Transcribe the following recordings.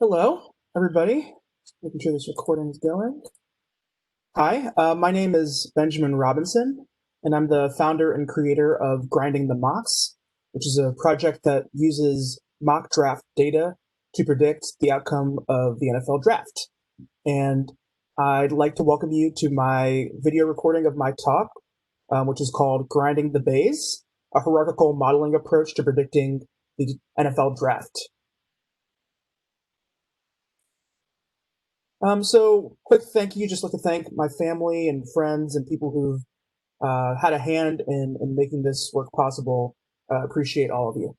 Hello, everybody. Just making sure this recording is going. Hi, my name is Benjamin Robinson, and I'm the founder and creator of Grinding the Mocks, which is a project that uses mock draft data to predict the outcome of the NFL draft. And I'd like to welcome you to my video recording of my talk, which is called Grinding the Bays, a hierarchical modeling approach to predicting the NFL draft. So quick thank you. Just like to thank my family and friends and people who've had a hand in making this work possible. Appreciate all of you,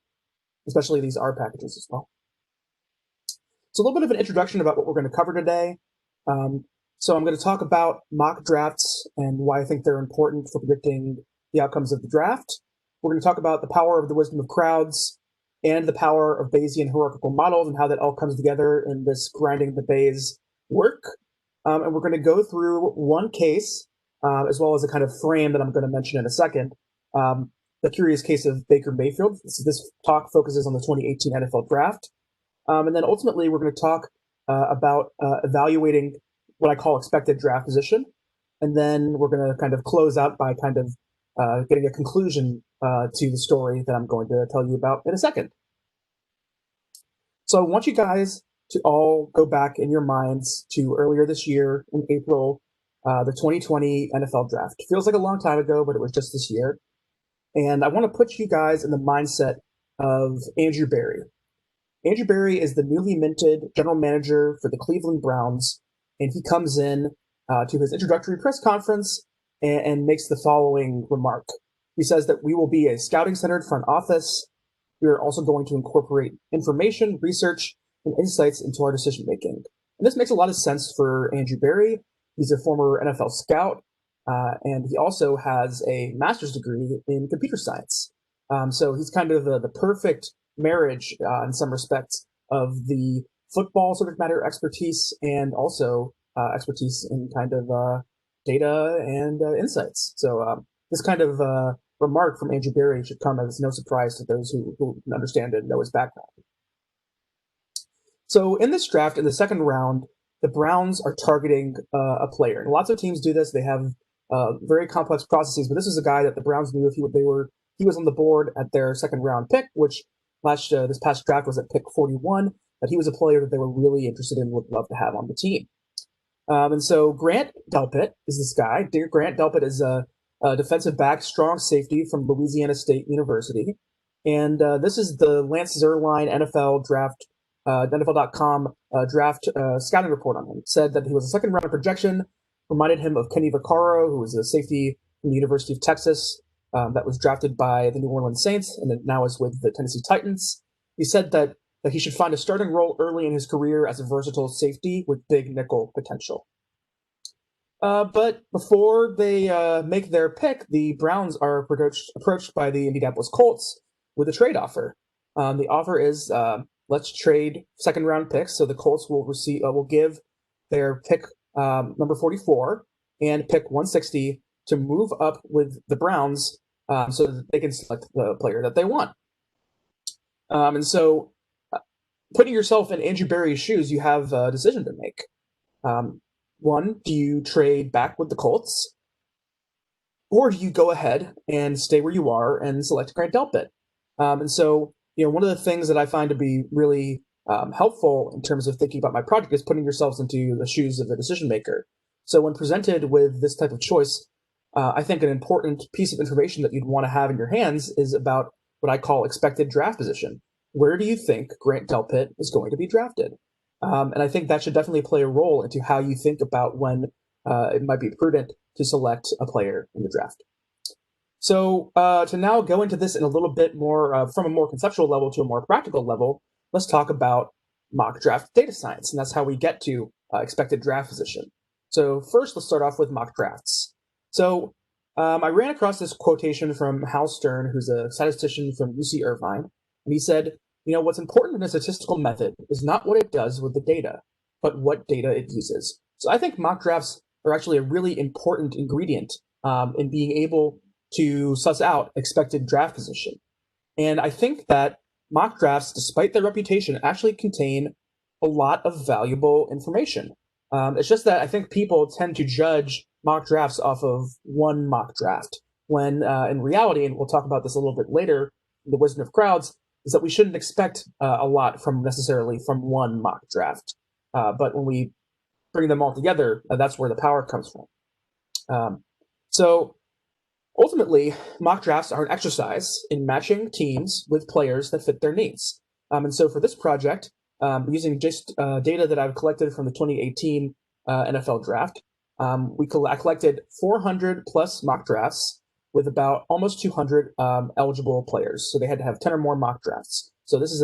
especially these R packages as well. So a little bit of an introduction about what we're going to cover today. So I'm going to talk about mock drafts and why I think they're important for predicting the outcomes of the draft. We're going to talk about the power of the wisdom of crowds and the power of Bayesian hierarchical models and how that all comes together in this grinding the Bayes work. And we're going to go through one case, as well as a kind of frame that I'm going to mention in a second. The curious case of Baker Mayfield. This talk focuses on the 2018 NFL draft. And then ultimately, we're going to talk about evaluating what I call expected draft position. And then we're going to kind of close out by kind of getting a conclusion to the story that I'm going to tell you about in a second. So I want you guys to all go back in your minds to earlier this year in April, the 2020 NFL draft. It feels like a long time ago, but it was just this year. And I want to put you guys in the mindset of Andrew Berry. Andrew Berry is the newly minted general manager for the Cleveland Browns, and he comes in to his introductory press conference and makes the following remark. He says that we will be a scouting-centered front office. We are also going to incorporate information, research, and insights into our decision-making. And this makes a lot of sense for Andrew Berry. He's a former NFL scout, and he also has a master's degree in computer science. So he's kind of the perfect marriage in some respects of the football subject matter expertise and also expertise in kind of data and insights. So this kind of remark from Andrew Berry should come as no surprise to those who understand it and know his background. So in this draft, in the second round, the Browns are targeting a player. And lots of teams do this. They have very complex processes, but this is a guy that the Browns knew if he was on the board at their second round pick, which this past draft was at pick 41, that he was a player that they were really interested in, would love to have on the team. And so Grant Delpit is this guy. Grant Delpit is a defensive back, strong safety from Louisiana State University. And this is the Lance Zierlein NFL draft, NFL.com draft scouting report on him. It said that he was a second round projection, reminded him of Kenny Vaccaro, who was a safety from the University of Texas that was drafted by the New Orleans Saints and now is with the Tennessee Titans. He said that he should find a starting role early in his career as a versatile safety with big nickel potential. But before they make their pick, the Browns are approached by the Indianapolis Colts with a trade offer. The offer is let's trade second round picks. So the Colts will give their pick number 44 and pick 160 to move up with the Browns so that they can select the player that they want. And so putting yourself in Andrew Berry's shoes, you have a decision to make. One, do you trade back with the Colts? Or do you go ahead and stay where you are and select Grant Delpit? And so, one of the things that I find to be really helpful in terms of thinking about my project is putting yourselves into the shoes of a decision maker. So when presented with this type of choice, I think an important piece of information that you'd want to have in your hands is about what I call expected draft position. Where do you think Grant Delpit is going to be drafted? And I think that should definitely play a role into how you think about when it might be prudent to select a player in the draft. So to now go into this in a little bit more from a more conceptual level to a more practical level, let's talk about mock draft data science. And that's how we get to expected draft position. So first, let's start off with mock drafts. So I ran across this quotation from Hal Stern, who's a statistician from UC Irvine. And he said, what's important in a statistical method is not what it does with the data, but what data it uses. So I think mock drafts are actually a really important ingredient in being able to suss out expected draft position. And I think that mock drafts, despite their reputation, actually contain a lot of valuable information. It's just that I think people tend to judge mock drafts off of one mock draft, when in reality, and we'll talk about this a little bit later, the wisdom of crowds, is that we shouldn't expect a lot from necessarily from one mock draft. But when we bring them all together, that's where the power comes from. So ultimately, mock drafts are an exercise in matching teams with players that fit their needs. And so for this project, using just data that I've collected from the 2018 NFL draft, I collected 400 plus mock drafts with about almost 200 eligible players. So they had to have 10 or more mock drafts. So this is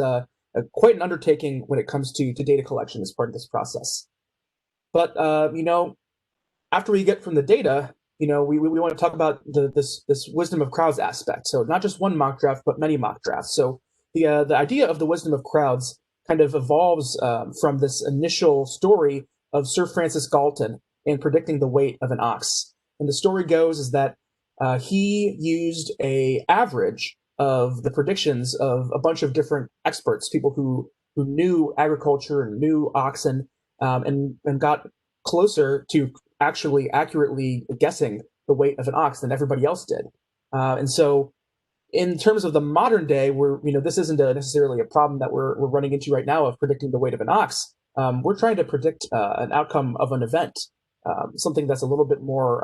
quite an undertaking when it comes to data collection as part of this process. But after we get from the data, we want to talk about this wisdom of crowds aspect. So not just one mock draft, but many mock drafts. So the idea of the wisdom of crowds kind of evolves from this initial story of Sir Francis Galton in predicting the weight of an ox. And the story goes is that he used a average of the predictions of a bunch of different experts, people who knew agriculture and knew oxen, and got closer to actually accurately guessing the weight of an ox than everybody else did. And so in terms of the modern day, this isn't necessarily a problem that we're running into right now of predicting the weight of an ox. We're trying to predict an outcome of an event, something that's a little bit more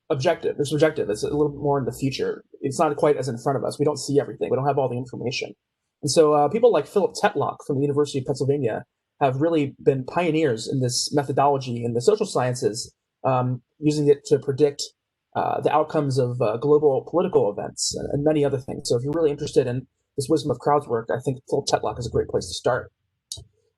objective. It's subjective. It's a little bit more in the future. It's not quite as in front of us. We don't see everything. We don't have all the information. And so people like Philip Tetlock from the University of Pennsylvania have really been pioneers in this methodology in the social sciences, using it to predict the outcomes of global political events and many other things. So if you're really interested in this wisdom of crowds work, I think Philip Tetlock is a great place to start.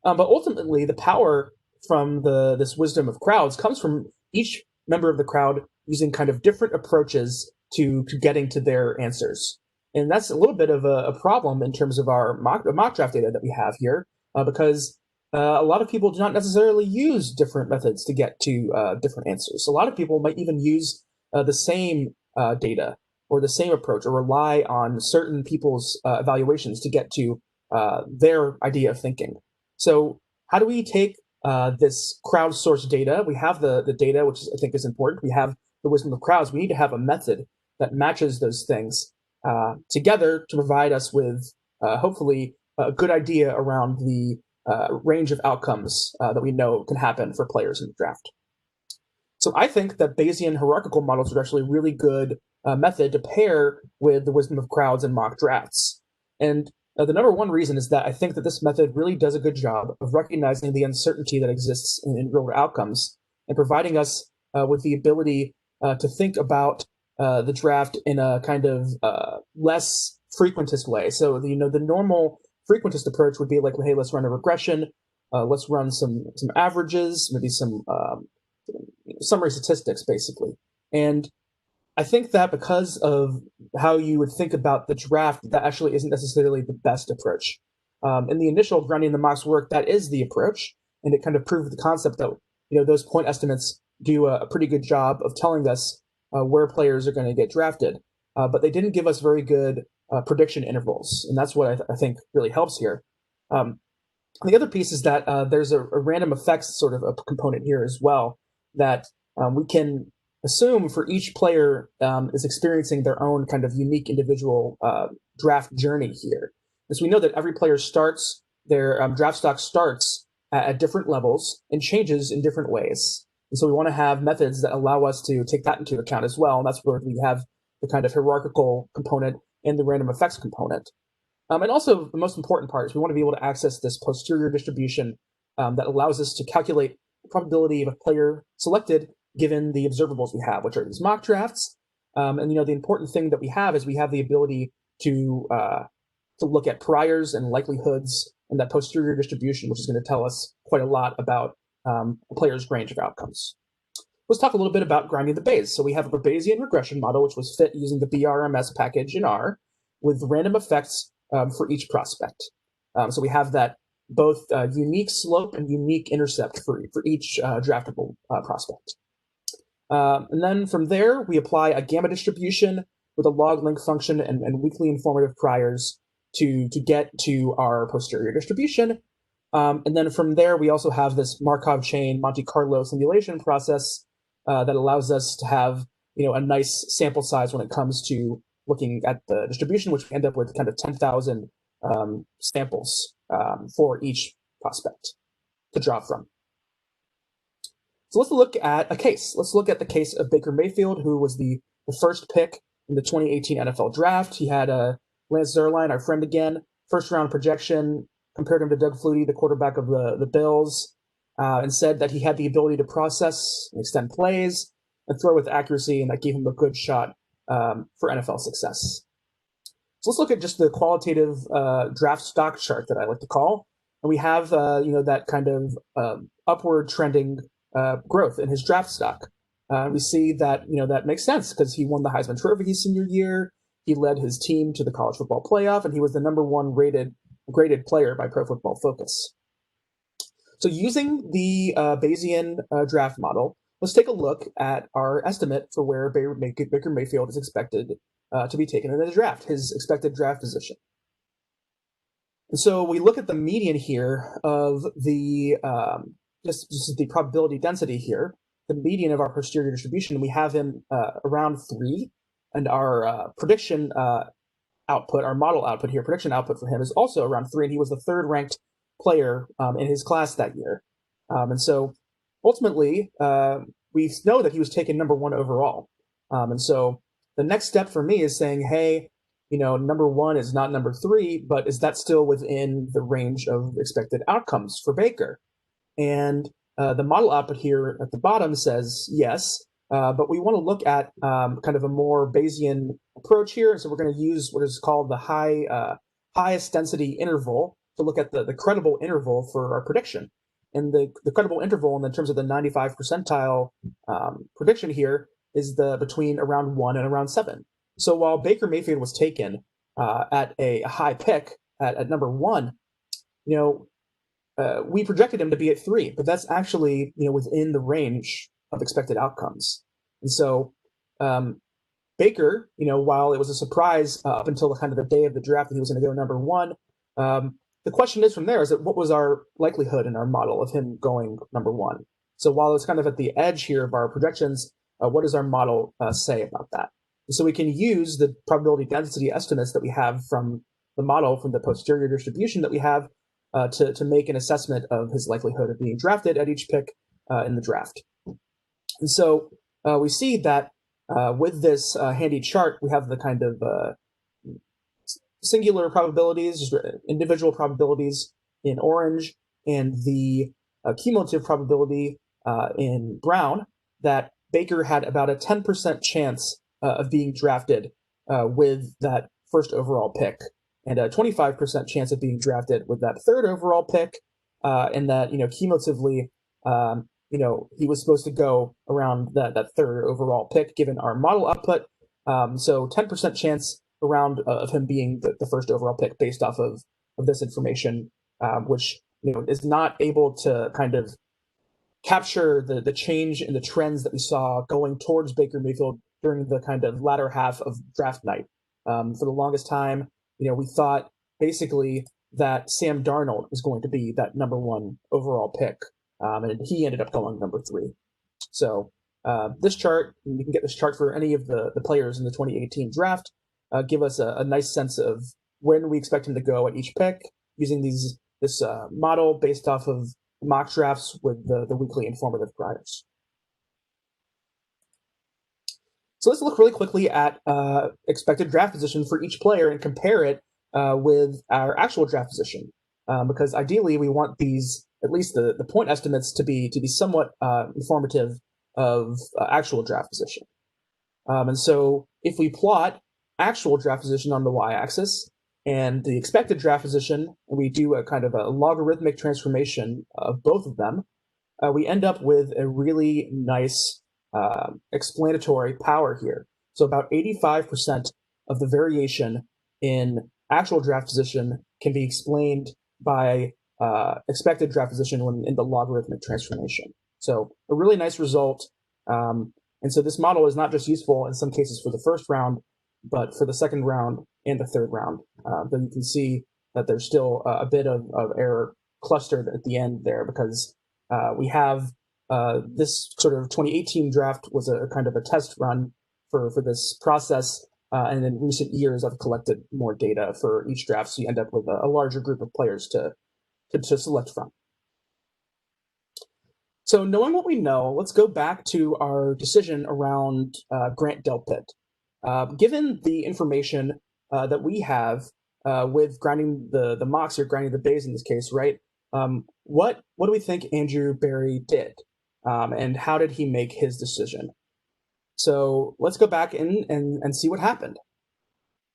But ultimately, the power from this wisdom of crowds comes from each member of the crowd using kind of different approaches to getting to their answers. And that's a little bit of a problem in terms of our mock draft data that we have here, because a lot of people do not necessarily use different methods to get to different answers. A lot of people might even use the same data or the same approach, or rely on certain people's evaluations to get to their idea of thinking. So how do we take this crowdsourced data? We have the data, which I think is important. We have the wisdom of crowds. We need to have a method that matches those things together to provide us with hopefully a good idea around the range of outcomes that we know can happen for players in the draft. So I think that Bayesian hierarchical models are actually a really good method to pair with the wisdom of crowds and mock drafts. And the number one reason is that I think that this method really does a good job of recognizing the uncertainty that exists in real outcomes and providing us with the ability to think about the draft in a kind of less frequentist way. So the normal frequentist approach would be like, hey, let's run a regression, let's run some averages, maybe some summary statistics, basically. And I think that because of how you would think about the draft, that actually isn't necessarily the best approach. In the initial grounding the mocks work, that is the approach, and it kind of proved the concept that those point estimates do a pretty good job of telling us where players are going to get drafted, but they didn't give us very good prediction intervals, and that's what I think really helps here. The other piece is that there's a random effects sort of a component here as well, that we can assume for each player is experiencing their own kind of unique individual draft journey here. And so we know that every player starts, their draft stock starts at different levels and changes in different ways. And so we want to have methods that allow us to take that into account as well. And that's where we have the kind of hierarchical component and the random effects component. And also the most important part is we want to be able to access this posterior distribution that allows us to calculate the probability of a player selected given the observables we have, which are these mock drafts. And the important thing that we have is we have the ability to look at priors and likelihoods and that posterior distribution, which is going to tell us quite a lot about a player's range of outcomes. Let's talk a little bit about grinding the Bayes. So we have a Bayesian regression model, which was fit using the BRMS package in R with random effects for each prospect. So we have that both unique slope and unique intercept for each draftable prospect. And then from there, we apply a gamma distribution with a log link function and weakly informative priors to get to our posterior distribution. And then from there, we also have this Markov chain Monte Carlo simulation process that allows us to have a nice sample size when it comes to looking at the distribution, which we end up with kind of 10,000 samples for each prospect to draw from. So let's look at a case. Let's look at the case of Baker Mayfield, who was the first pick in the 2018 NFL Draft. He had Lance Zierlein, our friend again, first-round projection, compared him to Doug Flutie, the quarterback of the Bills, and said that he had the ability to process and extend plays and throw with accuracy, and that gave him a good shot for NFL success. So let's look at just the qualitative draft stock chart that I like to call. And we have that kind of upward trending growth in his draft stock. We see that that makes sense because he won the Heisman Trophy his senior year. He led his team to the college football playoff, and he was the number one graded player by Pro Football Focus. So using the Bayesian draft model, let's take a look at our estimate for where Baker Mayfield is expected to be taken in the draft, his expected draft position. And so we look at the median here of the just the probability density here, the median of our posterior distribution. We have him around 3, and our prediction output, our model output here, prediction output for him is also around 3, and he was the 3rd ranked player in his class that year. And so ultimately, we know that he was taken number 1 overall. And so the next step for me is saying, hey, number 1 is not number 3, but is that still within the range of expected outcomes for Baker? And the model output here at the bottom says yes, but we want to look at kind of a more Bayesian approach here. So we're going to use what is called the highest density interval to look at the credible interval for our prediction. And the credible interval in terms of the 95 percentile prediction here is between around 1 and around 7. So while Baker Mayfield was taken at a high pick at number 1, we projected him to be at 3, but that's actually within the range of expected outcomes. And so Baker, while it was a surprise up until kind of the day of the draft that he was going to go number 1, the question is from there is that what was our likelihood in our model of him going number 1? So while it's kind of at the edge here of our projections, what does our model say about that? And so we can use the probability density estimates that we have from the model, from the posterior distribution that we have, to make an assessment of his likelihood of being drafted at each pick in the draft. And so we see that with this handy chart, we have the kind of singular probabilities, individual probabilities in orange, and the cumulative probability in brown, that Baker had about a 10% chance of being drafted with that first overall pick, and a 25% chance of being drafted with that 3rd overall pick, and that cumulatively, he was supposed to go around that 3rd overall pick given our model output. So 10% chance around of him being the first overall pick based off of this information, which is not able to kind of capture the change in the trends that we saw going towards Baker Mayfield during the kind of latter half of draft night. For the longest time, we thought basically that Sam Darnold was going to be that number 1 overall pick, and he ended up going number 3. So this chart, you can get this chart for any of the players in the 2018 draft, give us a nice sense of when we expect him to go at each pick using this model based off of mock drafts with the weekly informative priors. So let's look really quickly at expected draft position for each player and compare it with our actual draft position, because ideally we want these, at least the point estimates, to be somewhat informative of actual draft position. And so if we plot actual draft position on the y-axis and the expected draft position, and we do a kind of a logarithmic transformation of both of them, we end up with a really nice explanatory power here. So about 85% of the variation in actual draft position can be explained by expected draft position when in the logarithmic transformation. So a really nice result. And so this model is not just useful in some cases for the first round, but for the second round and the third round. Though you can see that there's still a bit of error clustered at the end there, because we have this sort of 2018 draft was a kind of a test run for this process. And in recent years, I've collected more data for each draft, so you end up with a larger group of players to select from. So knowing what we know, let's go back to our decision around Grant Delpit. Given the information that we have with grinding the mocks or grinding the bays in this case, right? What do we think Andrew Barry did, and how did he make his decision? So let's go back in and see what happened.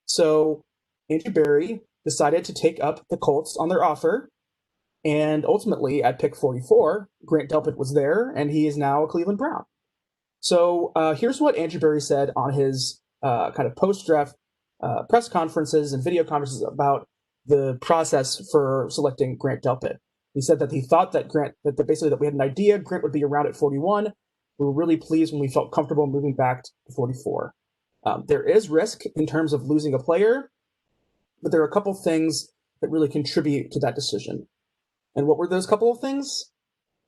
So Andrew Barry decided to take up the Colts on their offer, and ultimately at pick 44, Grant Delpit was there, and he is now a Cleveland Brown. So here's what Andrew Barry said on his kind of post-draft press conferences and video conferences about the process for selecting Grant Delpit. He said that he thought that basically that we had an idea Grant would be around at 41. We were really pleased when we felt comfortable moving back to 44. There is risk in terms of losing a player, but there are a couple things that really contribute to that decision. And what were those couple of things?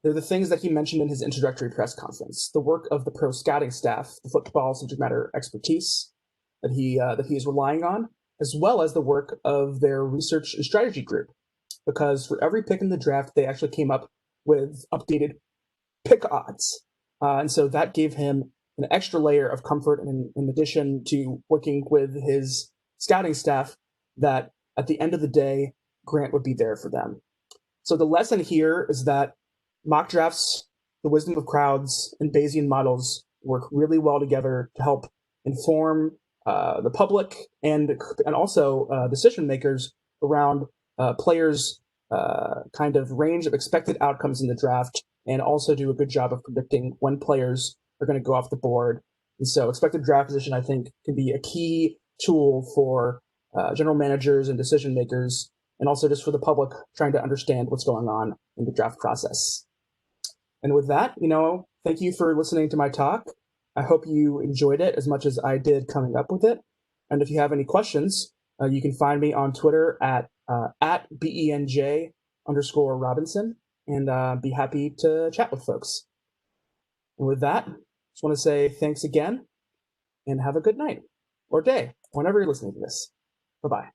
They're the things that he mentioned in his introductory press conference: the work of the pro scouting staff, the football subject matter expertise that he is relying on, as well as the work of their research and strategy group. Because for every pick in the draft, they actually came up with updated pick odds. And so that gave him an extra layer of comfort, and in addition to working with his scouting staff, that at the end of the day, Grant would be there for them. So the lesson here is that mock drafts, the wisdom of crowds, and Bayesian models work really well together to help inform the public and also decision makers around players' kind of range of expected outcomes in the draft, and also do a good job of predicting when players are going to go off the board. And so expected draft position, I think, can be a key tool for general managers and decision makers, and also just for the public trying to understand what's going on in the draft process. And with that, thank you for listening to my talk. I hope you enjoyed it as much as I did coming up with it. And if you have any questions, you can find me on Twitter at BENJ_Robinson, and be happy to chat with folks. And with that, just want to say thanks again, and have a good night or day whenever you're listening to this. Bye-bye.